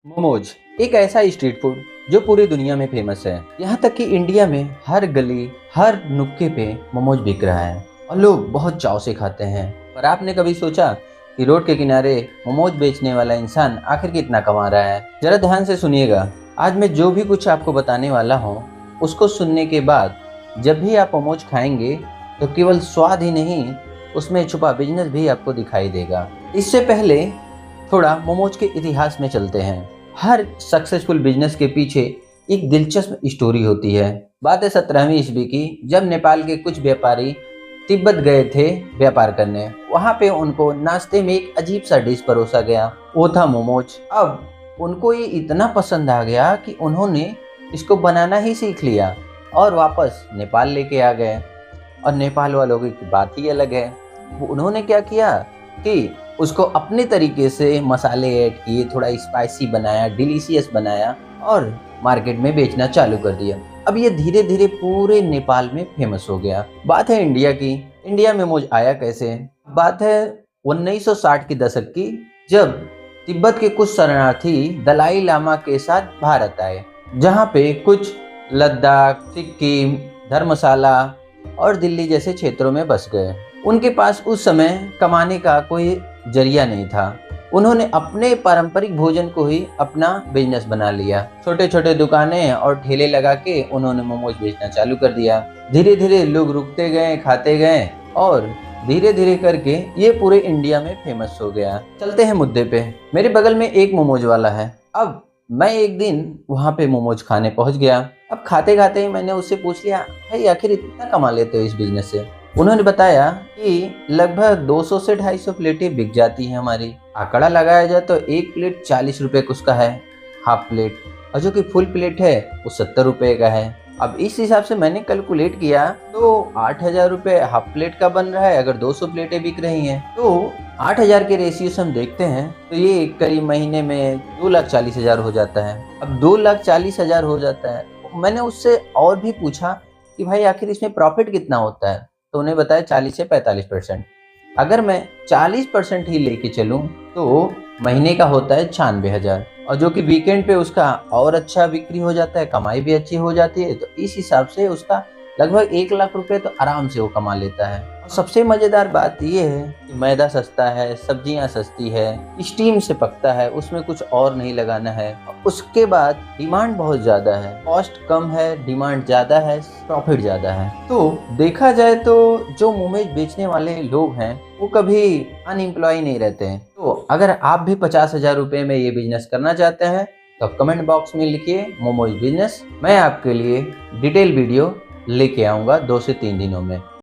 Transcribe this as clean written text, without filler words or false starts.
मोमोज एक ऐसा street food जो पूरी दुनिया में फेमस है। यहाँ तक कि इंडिया में हर गली हर नुक्के पे मोमोज बिक रहा है और लोग बहुत चाव से खाते हैं। पर आपने कभी सोचा कि रोड के किनारे मोमोज बेचने वाला इंसान आखिर कितना कमा रहा है? जरा ध्यान से सुनिएगा। आज मैं जो भी कुछ आपको बताने वाला हूँ उसको सुनने के बाद जब भी आप मोमोज खाएंगे तो केवल स्वाद ही नहीं, उसमें छुपा बिजनेस भी आपको दिखाई देगा। इससे पहले थोड़ा मोमोज के इतिहास में चलते हैं। हर सक्सेसफुल बिजनेस के पीछे एक दिलचस्प स्टोरी होती है। बात है 17वीं ईस्वी की, जब नेपाल के कुछ व्यापारी तिब्बत गए थे व्यापार करने। वहाँ पे उनको नाश्ते में एक अजीब सा डिश परोसा गया, वो था मोमोज। अब उनको ये इतना पसंद आ गया कि उन्होंने इसको बनाना ही सीख लिया और वापस नेपाल लेके आ गए। और नेपाल वालों की बात ही अलग है। उन्होंने क्या किया कि उसको अपने तरीके से मसाले ऐड किए, थोड़ा स्पाइसी बनाया, डिलीशियस बनाया और मार्केट में बेचना चालू कर दिया। अब ये धीरे धीरे पूरे नेपाल में फेमस हो गया। बात है इंडिया की। इंडिया में मोमोज आया कैसे? बात है 1960 के दशक की, जब तिब्बत के कुछ शरणार्थी दलाई लामा के साथ भारत आए, जहाँ पे कुछ लद्दाख, सिक्किम, धर्मशाला और दिल्ली जैसे क्षेत्रों में बस गए। उनके पास उस समय कमाने का कोई जरिया नहीं था। उन्होंने अपने पारंपरिक भोजन को ही अपना बिजनेस बना लिया। छोटे छोटे दुकानें और ठेले लगा के उन्होंने मोमोज बेचना चालू कर दिया। धीरे धीरे लोग रुकते गए, खाते गए और धीरे धीरे करके ये पूरे इंडिया में फेमस हो गया। चलते हैं मुद्दे पे। मेरे बगल में एक मोमोज वाला है। अब मैं एक दिन वहाँ पे मोमोज खाने पहुँच गया। अब खाते खाते ही मैंने उससे पूछ लिया, भाई आखिर इतना कमा लेते हो इस बिजनेस से? उन्होंने बताया कि लगभग 200 से 250 प्लेटें बिक जाती हैं हमारी। आंकड़ा लगाया जाए तो एक प्लेट 40 रुपए उसका है, हाफ प्लेट, और जो कि फुल प्लेट है वो 70 रुपए का है। अब इस हिसाब से मैंने कैलकुलेट किया तो 8,000 रुपए हाफ प्लेट का बन रहा है। अगर 200 प्लेटें बिक रही हैं तो 8,000 के रेशियो से हम देखते हैं तो ये करीब महीने में 2,40,000 हो जाता है। अब 2,40,000 हो जाता है। मैंने उससे और भी पूछा कि भाई आखिर इसमें प्रॉफिट कितना होता है, तो उन्हें बताया 40 से 45%। अगर मैं 40% ही लेके चलूं तो महीने का होता है 96,000, और जो कि वीकेंड पे उसका और अच्छा बिक्री हो जाता है, कमाई भी अच्छी हो जाती है। तो इस हिसाब से उसका लगभग 1 लाख रुपए तो आराम से वो कमा लेता है। और सबसे मजेदार बात ये है कि मैदा सस्ता है, सब्जियां सस्ती है, स्टीम से पकता है, उसमें कुछ और नहीं लगाना है। उसके बाद डिमांड बहुत ज्यादा है, कॉस्ट कम है, डिमांड ज्यादा है, प्रॉफिट ज्यादा है। तो देखा जाए तो जो मोमोज बेचने वाले लोग हैं वो कभी अनएम्प्लॉय नहीं रहते हैं। तो अगर आप भी 50,000 रुपए में ये बिजनेस करना चाहते हैं तो कमेंट बॉक्स में लिखिए मोमोज बिजनेस। मैं आपके लिए डिटेल वीडियो लेके आऊंगा 2 से 3 दिनों में।